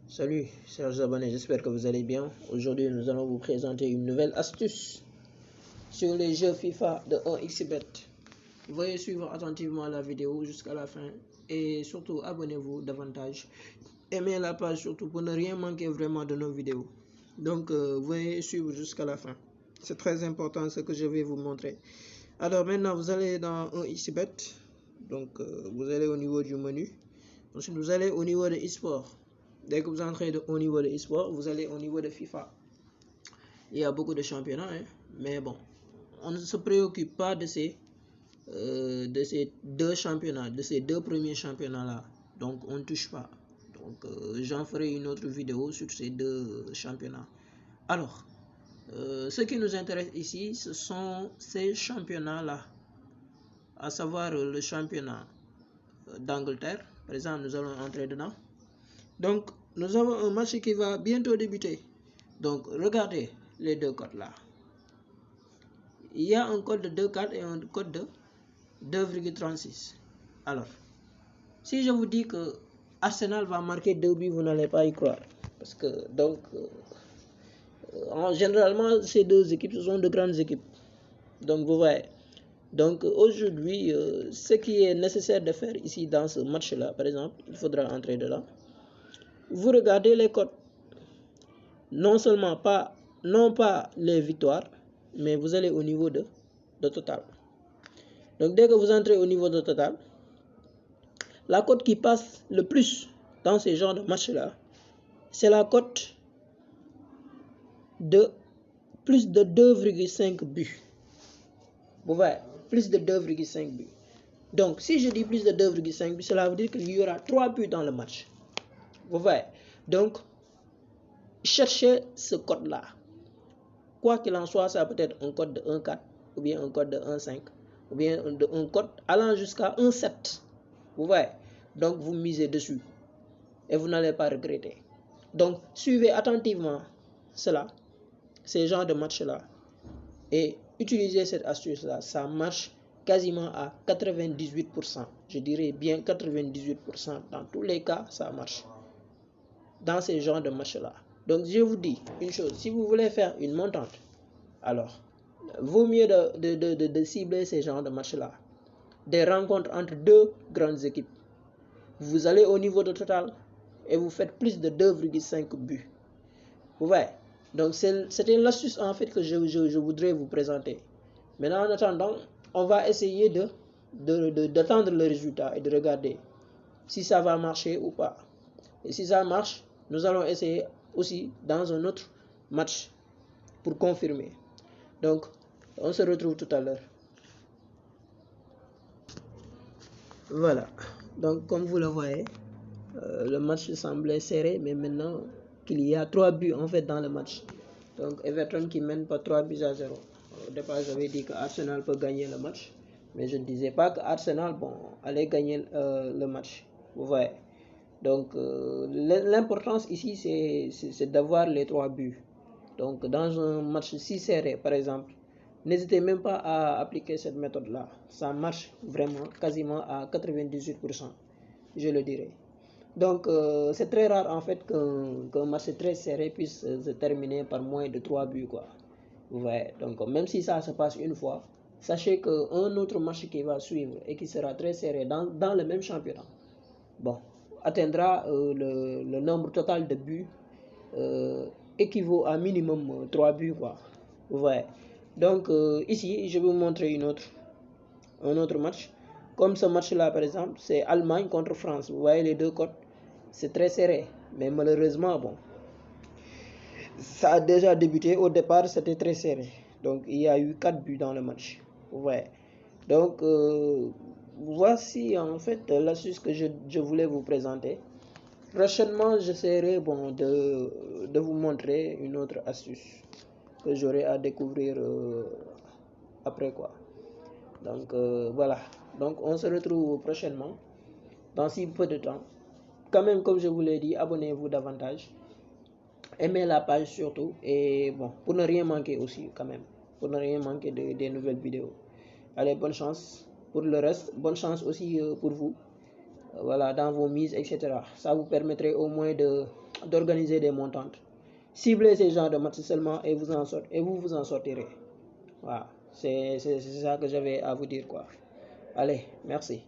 Salut chers abonnés, j'espère que vous allez bien. Aujourd'hui nous allons vous présenter une nouvelle astuce sur les jeux FIFA de 1xBet. Veuillez suivre attentivement la vidéo jusqu'à la fin et surtout abonnez-vous davantage. Aimez la page surtout pour ne rien manquer vraiment de nos vidéos. Donc veuillez suivre jusqu'à la fin. C'est très important ce que je vais vous montrer. Alors maintenant vous allez dans 1xBet. Donc vous allez au niveau du menu. Ensuite vous allez au niveau de eSport. Dès que vous entrez au niveau de eSport, vous allez au niveau de FIFA. Il y a beaucoup de championnats, mais bon, on ne se préoccupe pas de ces deux championnats, de ces deux premiers championnats-là. Donc, on ne touche pas. Donc, j'en ferai une autre vidéo sur ces deux championnats. Alors, ce qui nous intéresse ici, ce sont ces championnats-là, à savoir le championnat d'Angleterre. Par exemple, nous allons entrer dedans. Donc, nous avons un match qui va bientôt débuter. Donc, regardez les deux codes là. Il y a un code de 2,4 et un code de 2,36. Alors, si je vous dis que Arsenal va marquer 2 buts, vous n'allez pas y croire. Parce que, donc, généralement, ces deux équipes, ce sont de grandes équipes. Donc, vous voyez. Donc, aujourd'hui, ce qui est nécessaire de faire ici dans ce match-là, par exemple, il faudra entrer dedans. Vous regardez les codes. Non seulement non pas les victoires, mais vous allez au niveau de total. Donc dès que vous entrez au niveau de total, la cote qui passe le plus dans ces genres de matchs-là, c'est la cote de plus de 2,5 buts. Vous voyez, plus de 2,5 buts. Donc si je dis plus de 2,5 buts, cela veut dire qu'il y aura 3 buts dans le match. Vous voyez, donc cherchez ce code-là. Quoi qu'il en soit, ça peut être un code de 1,4 ou bien un code de 1,5 ou bien un code allant jusqu'à 1,7. Vous voyez? Donc, vous misez dessus et vous n'allez pas regretter. Donc, suivez attentivement cela, ces genres de matchs-là et utilisez cette astuce-là. Ça marche quasiment à 98%. Je dirais bien 98%. Dans tous les cas, ça marche dans ces genres de matchs-là. Donc, je vous dis une chose, si vous voulez faire une montante, alors, vaut mieux de cibler ces genres de matchs-là. Des rencontres entre deux grandes équipes. Vous allez au niveau de total et vous faites plus de 2,5 buts. Vous voyez? Donc, c'était l'astuce en fait que je voudrais vous présenter. Maintenant, en attendant, on va essayer d'attendre le résultat et de regarder si ça va marcher ou pas. Et si ça marche, nous allons essayer aussi dans un autre match pour confirmer. Donc, on se retrouve tout à l'heure. Voilà. Donc, comme vous le voyez, le match semblait serré, mais maintenant qu'il y a 3 buts en fait dans le match. Donc, Everton qui mène pas 3 buts à 0. Au départ, j'avais dit que Arsenal peut gagner le match, mais je ne disais pas que Arsenal allait gagner le match. Vous voyez. Donc, l'importance ici, c'est d'avoir les 3 buts. Donc, dans un match si serré, par exemple, n'hésitez même pas à appliquer cette méthode-là. Ça marche vraiment quasiment à 98%, je le dirais. Donc, c'est très rare en fait qu'un match très serré puisse se terminer par moins de 3 buts, quoi. Vous voyez. Donc, même si ça se passe une fois, sachez qu'un autre match qui va suivre et qui sera très serré dans le même championnat, atteindra le nombre total de buts équivaut à minimum 3 buts, quoi. Vous voyez. Donc ici je vais vous montrer un autre match. Comme ce match là par exemple, c'est Allemagne contre France. Vous voyez les deux cotes, c'est très serré, mais malheureusement ça a déjà débuté. Au départ c'était très serré, donc il y a eu 4 buts dans le match. Vous voyez. Donc voici en fait l'astuce que je voulais vous présenter. Prochainement, j'essaierai de vous montrer une autre astuce que j'aurai à découvrir après, quoi. Donc voilà. Donc on se retrouve prochainement dans si peu de temps. Quand même, comme je vous l'ai dit, abonnez-vous davantage. Aimez la page surtout. Et pour ne rien manquer aussi, quand même. Pour ne rien manquer des nouvelles vidéos. Allez, bonne chance pour le reste. Bonne chance aussi pour vous. Voilà, dans vos mises, etc. Ça vous permettrait au moins d'organiser des montantes. Ciblez ces genres de matchs seulement et vous en sortirez. Voilà, c'est ça que j'avais à vous dire, quoi. Allez, merci.